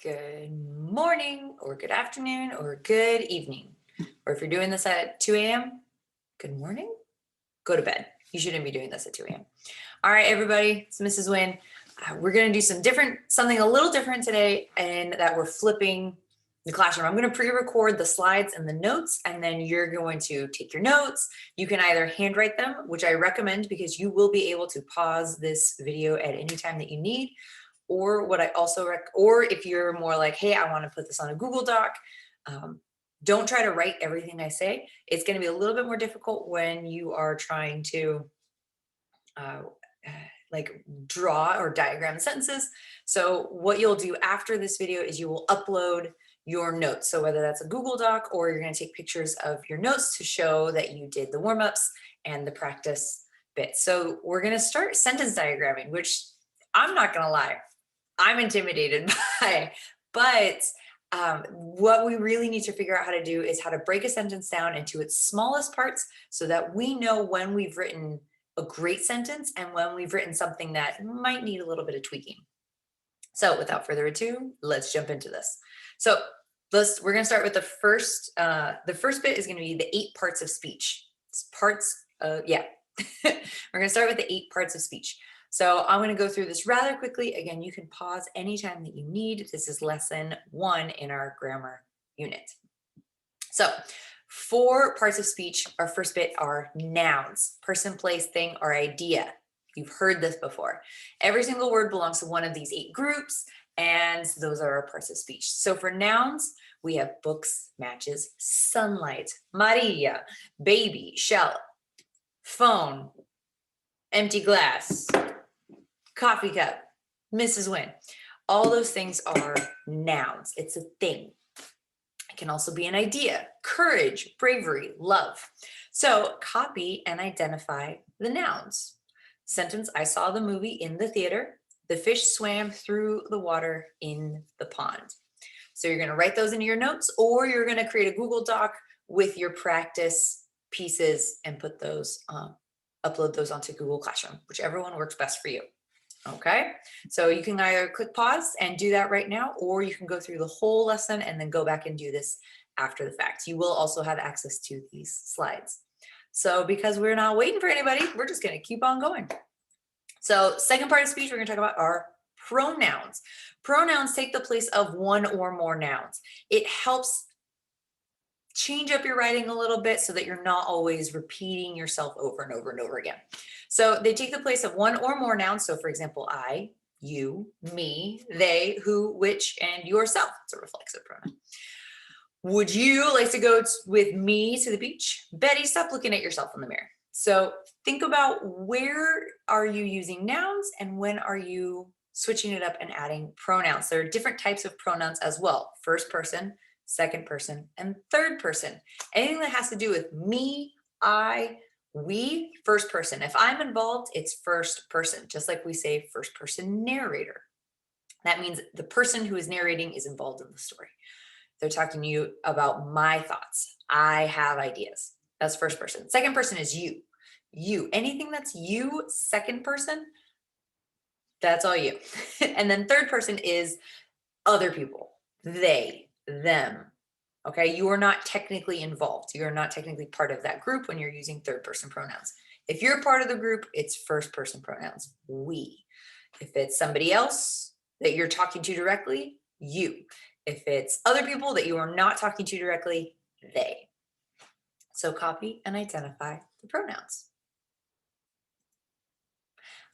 good morning, or good afternoon, or good evening. Or if you're doing this at 2 a.m., good morning, go to bed. You shouldn't be doing this at 2 a.m. All right, everybody, it's Mrs. Wynn. We're gonna do something a little different today, and that we're flipping the classroom. I'm gonna pre-record the slides and the notes, and then you're going to take your notes. You can either handwrite them, which I recommend because you will be able to pause this video at any time that you need. Or what I also or if you're more like, hey, I want to put this on a Google Doc, don't try to write everything I say. It's going to be a little bit more difficult when you are trying to like draw or diagram sentences. So what you'll do after this video is you will upload your notes. So whether that's a Google Doc or you're going to take pictures of your notes to show that you did the warm-ups and the practice bit. So we're going to start sentence diagramming, which I'm not going to lie, I'm intimidated by, but what we really need to figure out how to do is how to break a sentence down into its smallest parts so that we know when we've written a great sentence and when we've written something that might need a little bit of tweaking. So without further ado, let's jump into this. So we're going to start with the first bit is going to be the 8 parts of speech. We're going to start with the 8 parts of speech. So I'm going to go through this rather quickly. Again, you can pause anytime that you need. This is lesson 1 in our grammar unit. So 4 parts of speech. Our first bit are nouns: person, place, thing, or idea. You've heard this before. Every single word belongs to one of these 8 groups, and those are our parts of speech. So for nouns, we have books, matches, sunlight, Maria, baby, shell, phone, empty glass, coffee cup, Mrs. Wynn. All those things are nouns. It's a thing. It can also be an idea: courage, bravery, love. So copy and identify the nouns. Sentence: I saw the movie in the theater. The fish swam through the water in the pond. So you're going to write those into your notes, or you're going to create a Google Doc with your practice pieces and put those, upload those onto Google Classroom, whichever one works best for you. Okay, so you can either click pause and do that right now, or you can go through the whole lesson and then go back and do this after the fact. You will also have access to these slides. So because we're not waiting for anybody, we're just going to keep on going. So second part of speech we're going to talk about are pronouns. Pronouns take the place of one or more nouns. It helps change up your writing a little bit so that you're not always repeating yourself over and over and over again. So they take the place of one or more nouns. So for example, I, you, me, they, who, which, and yourself. It's a reflexive pronoun. Would you like to go with me to the beach? Betty, stop looking at yourself in the mirror. So think about, where are you using nouns and when are you switching it up and adding pronouns? There are different types of pronouns as well: first person, second person, and third person. Anything that has to do with me, I, we, first person. If I'm involved, it's first person, just like we say first person narrator. That means the person who is narrating is involved in the story. They're talking to you about my thoughts. I have ideas. That's first person. Second person is you. You. Anything that's you, second person, that's all you. And then third person is other people. They, them. Okay, you are not technically involved. You are not technically part of that group when you're using third person pronouns. If you're part of the group, it's first person pronouns, we. If it's somebody else that you're talking to directly, you. If it's other people that you are not talking to directly, they. So copy and identify the pronouns.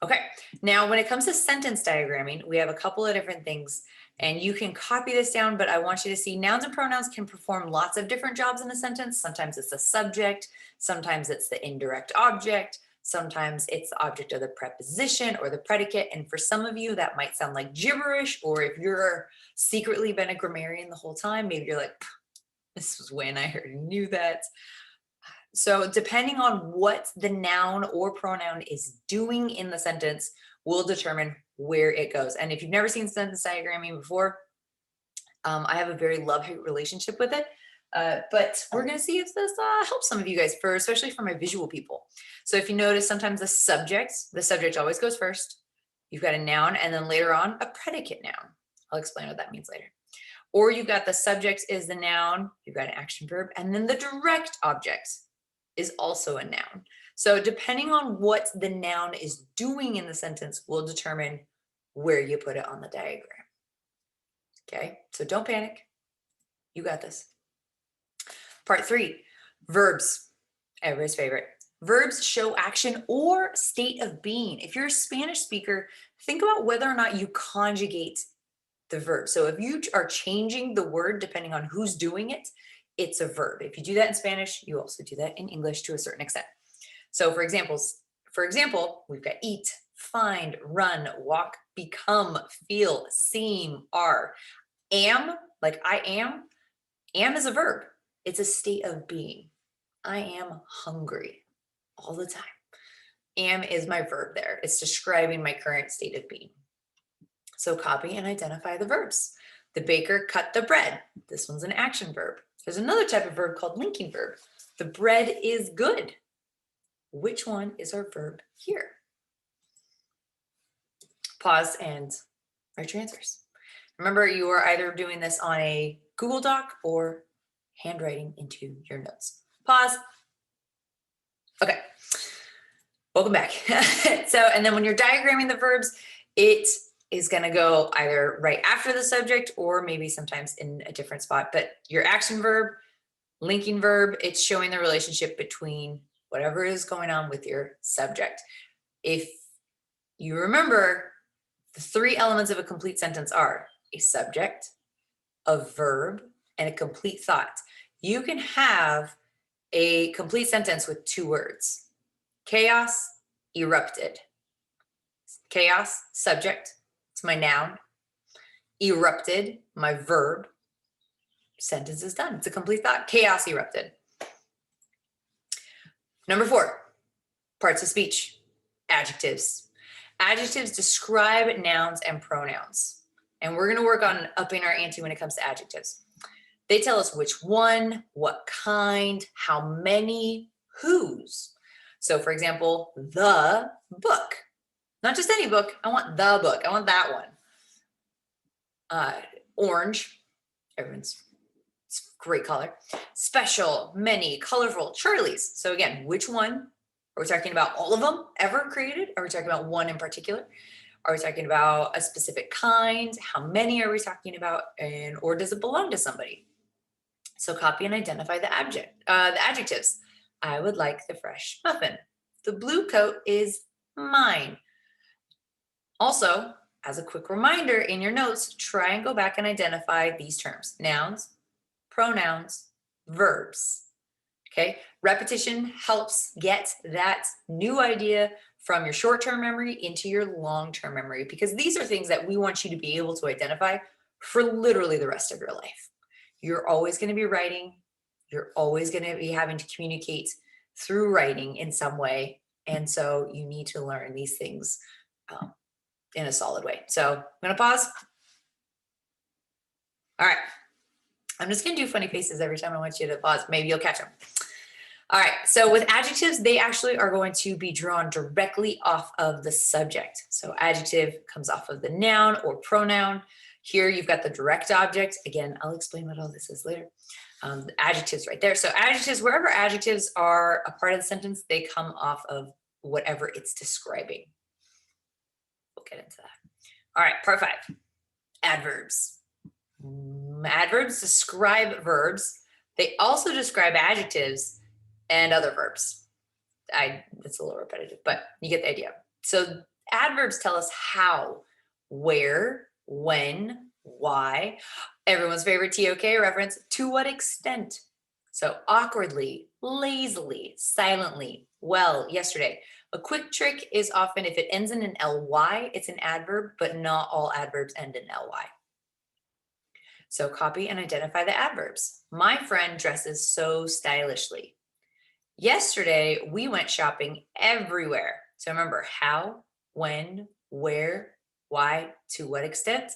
Okay, now when it comes to sentence diagramming, we have a couple of different things, and you can copy this down, but I want you to see nouns and pronouns can perform lots of different jobs in a sentence. Sometimes it's the subject, sometimes it's the indirect object, sometimes it's the object of the preposition or the predicate. And for some of you, that might sound like gibberish, or if you're secretly been a grammarian the whole time, maybe you're like, this was when I already knew that. So depending on what the noun or pronoun is doing in the sentence will determine where it goes. And if you've never seen sentence diagramming before, I have a very love-hate relationship with it. But we're going to see if this helps some of you guys, especially for my visual people. So if you notice, sometimes the subject always goes first. You've got a noun, and then later on a predicate noun. I'll explain what that means later. Or you've got the subject is the noun, you've got an action verb, and then the direct object is also a noun. So depending on what the noun is doing in the sentence will determine where you put it on the diagram. Okay, so don't panic. You got this. Part 3, verbs. Everybody's favorite. Verbs show action or state of being. If you're a Spanish speaker, think about whether or not you conjugate the verb. So if you are changing the word depending on who's doing it, it's a verb. If you do that in Spanish, you also do that in English to a certain extent. So for example, we've got eat, find, run, walk, become, feel, seem, are. Am, like I am is a verb. It's a state of being. I am hungry all the time. Am is my verb there. It's describing my current state of being. So copy and identify the verbs. The baker cut the bread. This one's an action verb. There's another type of verb called linking verb. The bread is good. Which one is our verb here? Pause and write your answers. Remember, you are either doing this on a Google Doc or handwriting into your notes. Pause. Okay. Welcome back. And then when you're diagramming the verbs, it is going to go either right after the subject or maybe sometimes in a different spot. But your action verb, linking verb, it's showing the relationship between whatever is going on with your subject. If you remember, the 3 elements of a complete sentence are a subject, a verb, and a complete thought. You can have a complete sentence with 2 words. Chaos erupted. Chaos, subject, it's my noun. Erupted, my verb. Sentence is done. It's a complete thought. Chaos erupted. Number 4, parts of speech, adjectives. Adjectives describe nouns and pronouns. And we're going to work on upping our ante when it comes to adjectives. They tell us which one, what kind, how many, whose. So for example, the book. Not just any book. I want the book. I want that one. Orange. Everyone's great color. Special, many, colorful, Charlie's. So again, which one? Are we talking about all of them ever created? Are we talking about one in particular? Are we talking about a specific kind? How many are we talking about? Or does it belong to somebody? So copy and identify the adjectives. I would like the fresh muffin. The blue coat is mine. Also, as a quick reminder in your notes, try and go back and identify these terms: nouns, pronouns, verbs. Okay, repetition helps get that new idea from your short-term memory into your long-term memory, because these are things that we want you to be able to identify for literally the rest of your life. You're always going to be writing. You're always going to be having to communicate through writing in some way. And so you need to learn these things in a solid way. So I'm going to pause. All right. I'm just going to do funny faces every time I want you to pause. Maybe you'll catch them. All right. So with adjectives, they actually are going to be drawn directly off of the subject. So adjective comes off of the noun or pronoun. Here you've got the direct object. Again, I'll explain what all this is later. The adjectives right there. So adjectives, wherever adjectives are a part of the sentence, they come off of whatever it's describing. We'll get into that. All right, part 5, adverbs. Adverbs describe verbs. They also describe adjectives and other verbs. It's a little repetitive, but you get the idea. So adverbs tell us how, where, when, why. Everyone's favorite TOK reference, to what extent. So awkwardly, lazily, silently, well, yesterday. A quick trick is often if it ends in an ly, it's an adverb, but not all adverbs end in ly. So copy and identify the adverbs. My friend dresses so stylishly. Yesterday, we went shopping everywhere. So remember how, when, where, why, to what extent.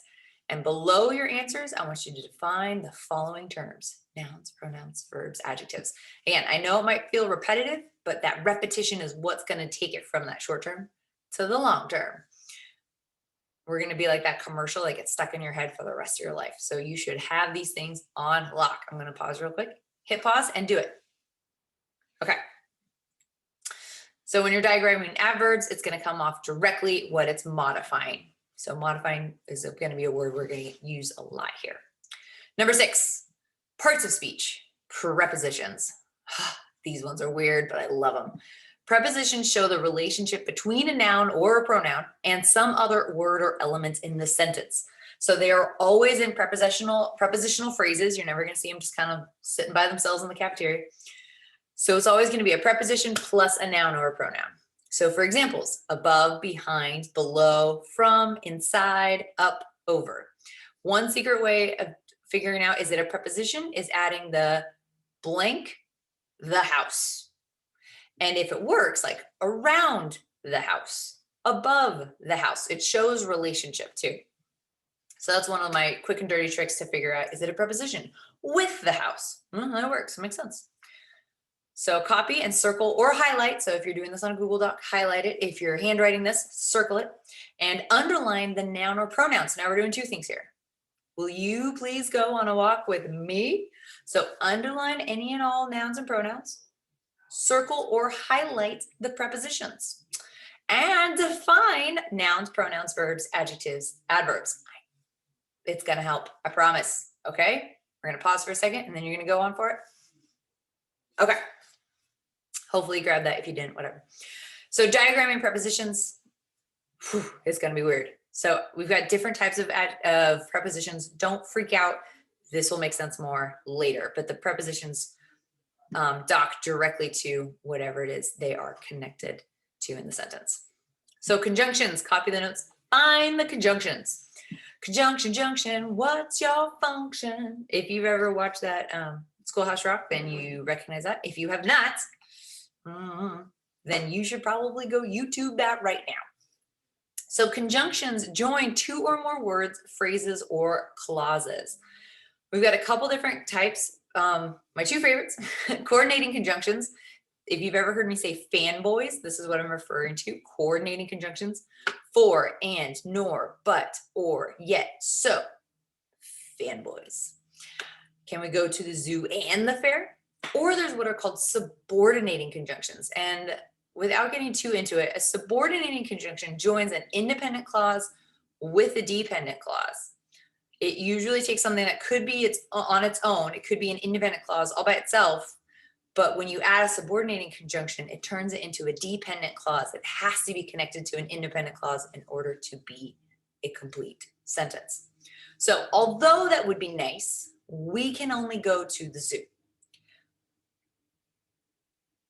And below your answers, I want you to define the following terms: nouns, pronouns, verbs, adjectives. Again, I know it might feel repetitive, but that repetition is what's going to take it from that short term to the long term. we're going to be like that commercial that gets stuck in your head for the rest of your life. So you should have these things on lock. I'm going to pause real quick, hit pause and do it. Okay. So when you're diagramming adverbs, it's going to come off directly what it's modifying. So modifying is going to be a word we're going to use a lot here. Number 6, parts of speech, prepositions. These ones are weird, but I love them. Prepositions show the relationship between a noun or a pronoun and some other word or element in the sentence. So they are always in prepositional phrases. You're never going to see them just kind of sitting by themselves in the cafeteria. So it's always going to be a preposition plus a noun or a pronoun. So for examples, above, behind, below, from, inside, up, over. One secret way of figuring out is it a preposition is adding the blank, the house. And if it works, like around the house, above the house, it shows relationship too. So that's one of my quick and dirty tricks to figure out, is it a preposition with the house? That works, it makes sense. So copy and circle or highlight. So if you're doing this on a Google Doc, highlight it. If you're handwriting this, circle it and underline the noun or pronoun. So now we're doing 2 things here. Will you please go on a walk with me? So underline any and all nouns and pronouns. Circle or highlight the prepositions, and define nouns, pronouns, verbs, adjectives, adverbs. It's going to help, I promise. Okay, we're going to pause for a second and then you're going to go on for it. Okay, hopefully you grabbed that. If you didn't, whatever. So diagramming prepositions, it's going to be weird. So we've got different types of prepositions. Don't freak out. This will make sense more later, but the prepositions dock directly to whatever it is they are connected to in the sentence. So conjunctions, copy the notes, find the conjunctions. Conjunction, junction, what's your function? If you've ever watched that Schoolhouse Rock, then you recognize that. If you have not, then you should probably go YouTube that right now. So conjunctions join 2 or more words, phrases, or clauses. We've got a couple different types. My 2 favorites, coordinating conjunctions. If you've ever heard me say fanboys, this is what I'm referring to, coordinating conjunctions. For, and, nor, but, or, yet, so, fanboys. Can we go to the zoo and the fair? Or there's what are called subordinating conjunctions. And without getting too into it, a subordinating conjunction joins an independent clause with a dependent clause. It usually takes something that could be on its own. It could be an independent clause all by itself. But when you add a subordinating conjunction, it turns it into a dependent clause. It has to be connected to an independent clause in order to be a complete sentence. So although that would be nice, we can only go to the zoo.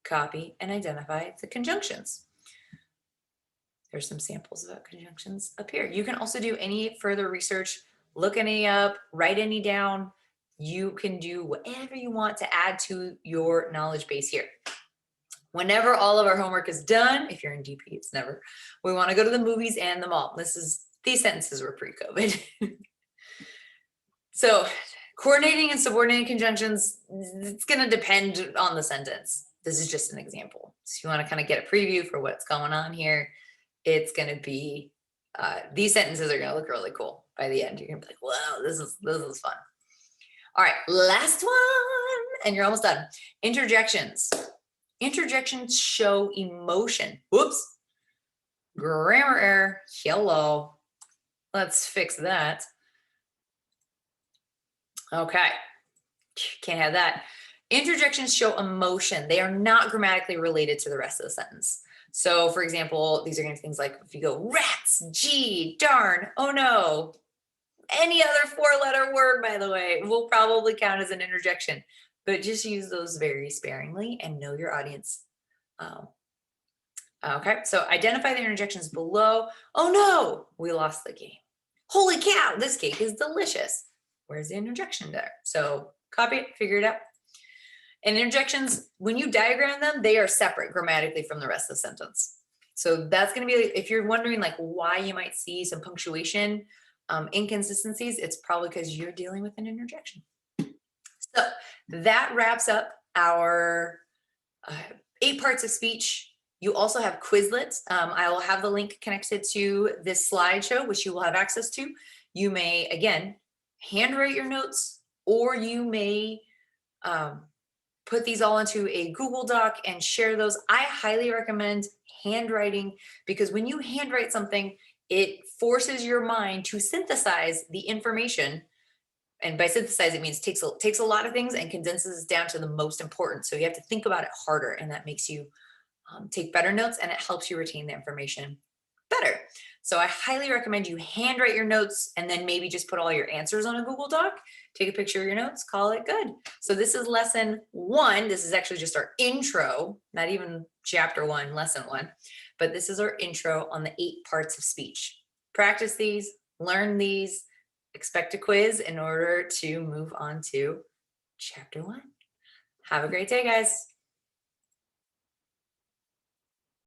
Copy and identify the conjunctions. There's some samples of conjunctions up here. You can also do any further research, look any up, write any down. You can do whatever you want to add to your knowledge base here. Whenever all of our homework is done, if you're in DP, it's never, we want to go to the movies and the mall. These sentences were pre-COVID. So coordinating and subordinating conjunctions, it's going to depend on the sentence. This is just an example. So you want to kind of get a preview for what's going on here. It's going to be, these sentences are going to look really cool by the end. You're going to be like, wow, this is fun. All right, last one, and you're almost done. Interjections. Interjections show emotion. Whoops. Grammar error. Hello. Let's fix that. Okay. Can't have that. Interjections show emotion. They are not grammatically related to the rest of the sentence. So, for example, these are going to be things like if you go rats, gee, darn, oh no. Any other 4-letter word, by the way, will probably count as an interjection, but just use those very sparingly and know your audience. Okay, so identify the interjections below. Oh no, we lost the game. Holy cow, this cake is delicious. Where's the interjection there? So copy it, figure it out. And interjections, when you diagram them, they are separate grammatically from the rest of the sentence. So that's going to be, if you're wondering like why you might see some punctuation inconsistencies, it's probably because you're dealing with an interjection. So that wraps up our 8 parts of speech. You also have Quizlet. I will have the link connected to this slideshow, which you will have access to. You may, again, handwrite your notes, or you may put these all into a Google Doc and share those. I highly recommend handwriting, because when you handwrite something, it forces your mind to synthesize the information. And by synthesize, it means takes a lot of things and condenses down to the most important. So you have to think about it harder, and that makes you take better notes, and it helps you retain the information better. So I highly recommend you handwrite your notes, and then maybe just put all your answers on a Google Doc, take a picture of your notes, call it good. So this is lesson 1. This is actually just our intro, not even chapter 1, lesson 1, but this is our intro on the 8 parts of speech. Practice these, learn these, expect a quiz in order to move on to chapter 1. Have a great day, guys.